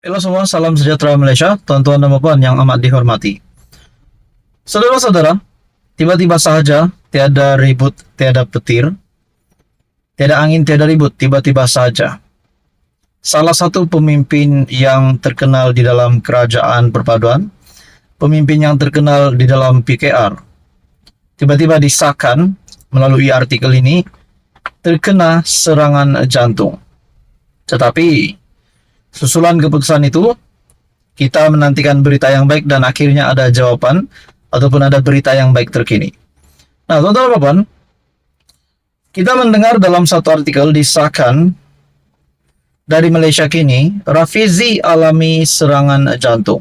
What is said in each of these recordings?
Halo semua, salam sejahtera Malaysia, tuan-tuan dan puan yang amat dihormati. Saudara-saudara, tiba-tiba sahaja, tiada ribut, tiada petir, tiada angin, tiada ribut, tiba-tiba sahaja. Salah satu pemimpin yang terkenal di dalam kerajaan perpaduan, pemimpin yang terkenal di dalam PKR, tiba-tiba disahkan melalui artikel ini terkena serangan jantung. Tetapi susulan keputusan itu, kita menantikan berita yang baik dan akhirnya ada jawaban ataupun ada berita yang baik terkini. Nah, teman-teman dan puan, kita mendengar dalam satu artikel disahkan dari Malaysia kini, Rafizi alami serangan jantung.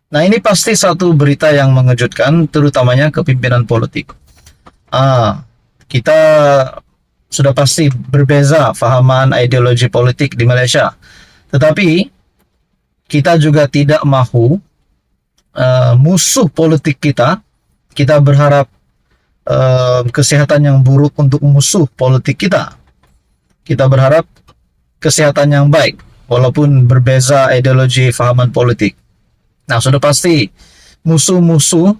Nah, ini pasti satu berita yang mengejutkan, terutamanya kepimpinan politik. Kita sudah pasti berbeza fahaman ideologi politik di Malaysia. Tetapi kita juga tidak mahu musuh politik kita berharap kesehatan yang buruk untuk musuh politik kita. Kita berharap kesehatan yang baik walaupun berbeza ideologi fahaman politik. Nah, sudah pasti musuh-musuh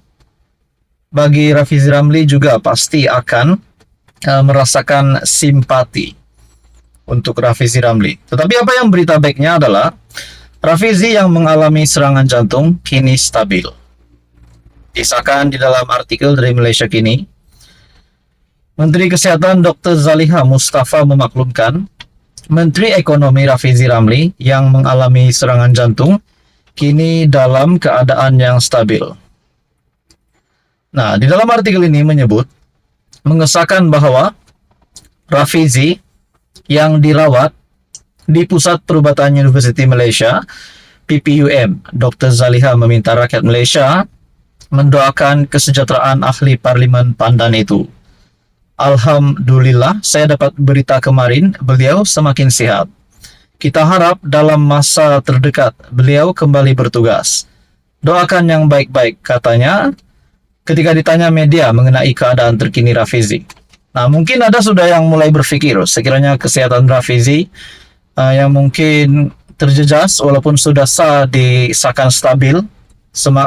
bagi Rafizi Ramli juga pasti akan merasakan simpati untuk Rafizi Ramli. Tetapi apa yang berita baiknya adalah Rafizi yang mengalami serangan jantung kini stabil. Disahkan di dalam artikel dari Malaysia Kini, Menteri Kesehatan Dr. Zaliha Mustafa memaklumkan Menteri Ekonomi Rafizi Ramli yang mengalami serangan jantung kini dalam keadaan yang stabil. Nah, di dalam artikel ini menyebut mengesahkan bahwa Rafizi yang dirawat di Pusat Perubatan Universiti Malaysia, PPUM, Dr. Zaliha meminta rakyat Malaysia mendoakan kesejahteraan ahli Parlimen Pandan itu. Alhamdulillah, saya dapat berita kemarin beliau semakin sihat. Kita harap dalam masa terdekat beliau kembali bertugas. Doakan yang baik-baik, katanya ketika ditanya media mengenai keadaan terkini Rafizi. Nah, mungkin ada sudah yang mulai berpikir sekiranya kesehatan Rafizi yang mungkin terjejas walaupun sudah disahkan stabil,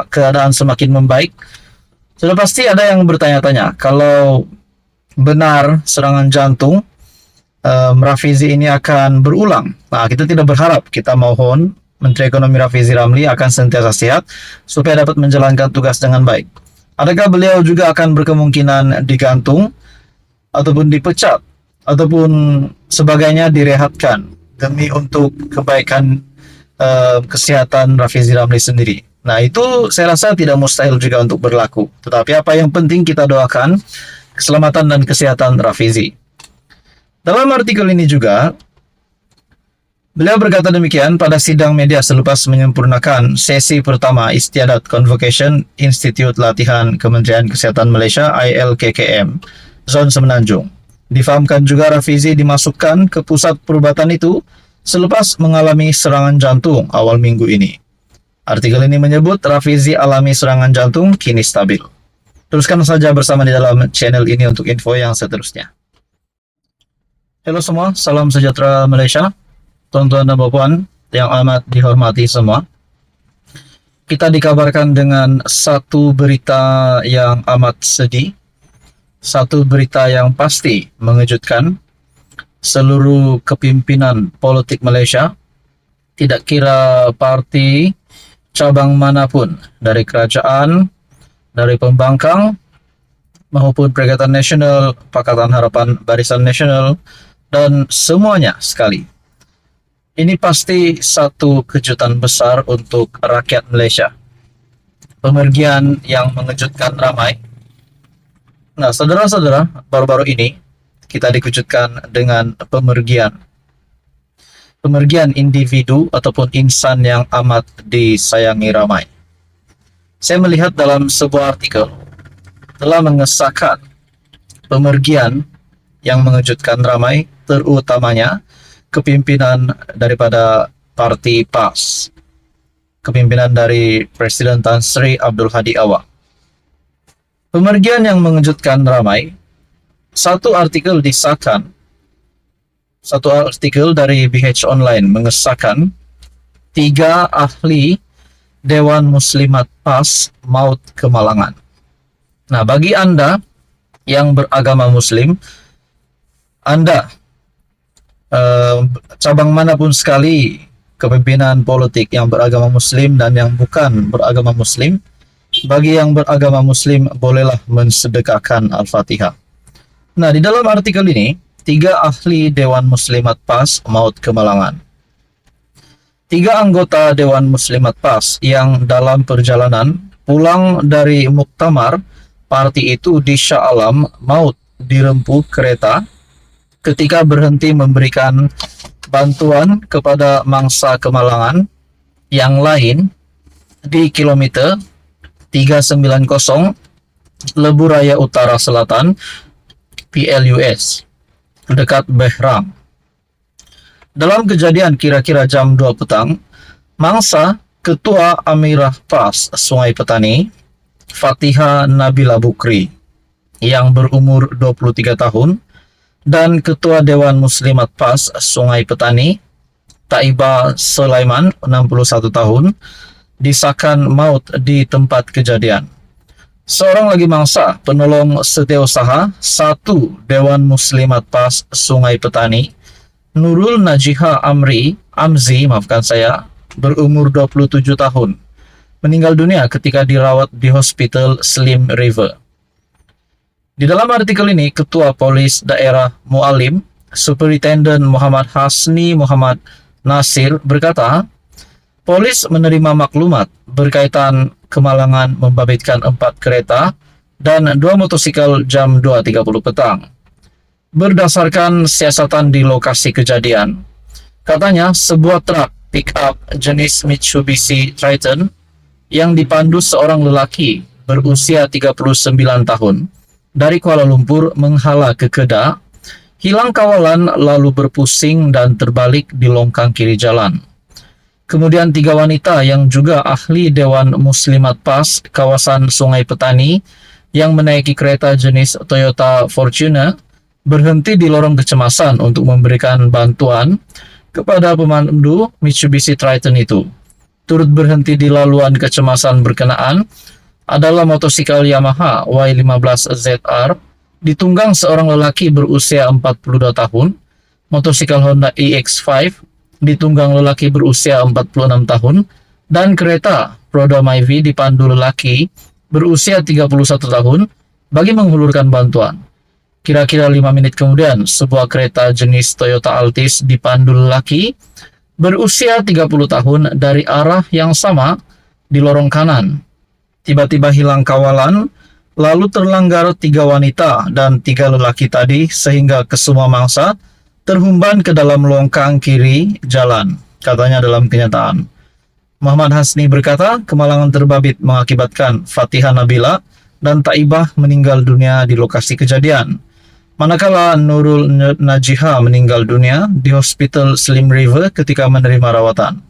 keadaan semakin membaik. Sudah pasti ada yang bertanya-tanya, kalau benar serangan jantung Rafizi ini akan berulang. Nah, kita tidak berharap, kita mohon Menteri Ekonomi Rafizi Ramli akan sentiasa sehat supaya dapat menjalankan tugas dengan baik. Adakah beliau juga akan berkemungkinan digantung ataupun dipecat ataupun sebagainya direhatkan demi untuk kebaikan kesehatan Rafizi Ramli sendiri? Nah, itu saya rasa tidak mustahil juga untuk berlaku. Tetapi apa yang penting kita doakan keselamatan dan kesehatan Rafizi. Dalam artikel ini juga beliau berkata demikian pada sidang media selepas menyempurnakan sesi pertama Istiadat Convocation Institut Latihan Kementerian Kesehatan Malaysia ILKKM Zon Semenanjung. Difahamkan juga Rafizi dimasukkan ke pusat perubatan itu selepas mengalami serangan jantung awal minggu ini. Artikel ini menyebut Rafizi alami serangan jantung kini stabil. Teruskan saja bersama di dalam channel ini untuk info yang seterusnya. Halo semua, salam sejahtera Malaysia, tuan-tuan dan puan yang amat dihormati semua. Kita dikabarkan dengan satu berita yang amat sedih. Satu berita yang pasti mengejutkan seluruh kepimpinan politik Malaysia, tidak kira parti, cabang manapun, dari kerajaan, dari pembangkang, maupun Perikatan Nasional, Pakatan Harapan Barisan Nasional, dan semuanya sekali. Ini pasti satu kejutan besar untuk rakyat Malaysia. Pemergian yang mengejutkan ramai. Nah, saudara-saudara, baru-baru ini kita dikejutkan dengan pemergian individu ataupun insan yang amat disayangi ramai. Saya melihat dalam sebuah artikel telah mengesahkan pemergian yang mengejutkan ramai, terutamanya kepimpinan daripada Parti PAS, kepimpinan dari Presiden Tan Sri Abdul Hadi Awang. Pemergian yang mengejutkan ramai. Satu artikel dari BH Online mengesahkan 3 ahli Dewan Muslimat PAS maut kemalangan. Nah, bagi Anda yang beragama Muslim, Anda cabang manapun sekali kepemimpinan politik yang beragama Muslim dan yang bukan beragama Muslim, bagi yang beragama Muslim bolehlah mensedekahkan Al-Fatihah. Nah, di dalam artikel ini, 3 ahli Dewan Muslimat PAS maut kemalangan. 3 anggota Dewan Muslimat PAS yang dalam perjalanan pulang dari muktamar parti itu di Shah Alam maut dirempuh kereta ketika berhenti memberikan bantuan kepada mangsa kemalangan yang lain di kilometer 390 Lebu Raya Utara Selatan PLUS dekat Behram. Dalam kejadian kira-kira jam 2 petang, mangsa Ketua Amirah PAS Sungai Petani Fatihah Nabila Bukri yang berumur 23 tahun dan Ketua Dewan Muslimat PAS Sungai Petani Taibah Sulaiman 61 tahun disahkan maut di tempat kejadian. Seorang lagi mangsa penolong setiausaha 1 Dewan Muslimat PAS Sungai Petani Nurul Najiha Amzi berumur 27 tahun meninggal dunia ketika dirawat di Hospital Slim River. Di dalam artikel ini, Ketua Polis Daerah Mualim, Superintendent Muhammad Hasni Muhammad Nasir berkata, polis menerima maklumat berkaitan kemalangan membabitkan 4 kereta dan 2 motosikal jam 2.30 petang. Berdasarkan siasatan di lokasi kejadian, katanya sebuah truk pick-up jenis Mitsubishi Triton yang dipandu seorang lelaki berusia 39 tahun dari Kuala Lumpur menghala ke Kedah, hilang kawalan lalu berpusing dan terbalik di longkang kiri jalan. Kemudian 3 wanita yang juga ahli Dewan Muslimat PAS kawasan Sungai Petani yang menaiki kereta jenis Toyota Fortuner berhenti di lorong kecemasan untuk memberikan bantuan kepada pemandu Mitsubishi Triton itu. Turut berhenti di laluan kecemasan berkenaan adalah motosikal Yamaha Y15ZR ditunggang seorang lelaki berusia 42 tahun, motosikal Honda EX5 ditunggang lelaki berusia 46 tahun, dan kereta Roda Myvi dipandu lelaki berusia 31 tahun bagi menghulurkan bantuan. Kira-kira 5 menit kemudian, sebuah kereta jenis Toyota Altis dipandu lelaki berusia 30 tahun dari arah yang sama di lorong kanan. Tiba-tiba hilang kawalan, lalu terlanggar 3 wanita dan 3 lelaki tadi sehingga kesemua mangsa terhumban ke dalam longkang kiri jalan, katanya dalam kenyataan. Muhammad Hasni berkata, kemalangan terbabit mengakibatkan Fatihah Nabila dan Taibah meninggal dunia di lokasi kejadian, manakala Nurul Najiha meninggal dunia di Hospital Slim River ketika menerima rawatan.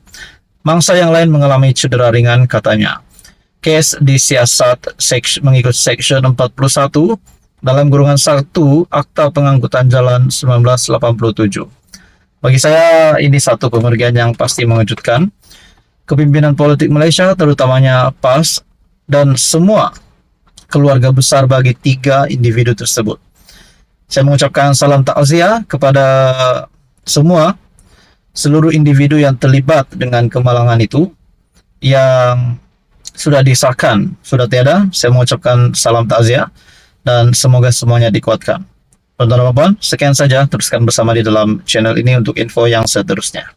Mangsa yang lain mengalami cedera ringan, katanya. Kes disiasat mengikut Section 41 dalam kurungan 1 Akta Pengangkutan Jalan 1987. Bagi saya, ini satu pemergian yang pasti mengejutkan. Kepimpinan politik Malaysia, terutamanya PAS, dan semua keluarga besar bagi 3 individu tersebut. Saya mengucapkan salam takziah kepada seluruh individu yang terlibat dengan kemalangan itu, yang sudah disahkan, sudah tiada. Saya mengucapkan salam takziah dan semoga semuanya dikuatkan. Tuan-tuan dan puan, sekian saja. Teruskan bersama di dalam channel ini untuk info yang seterusnya.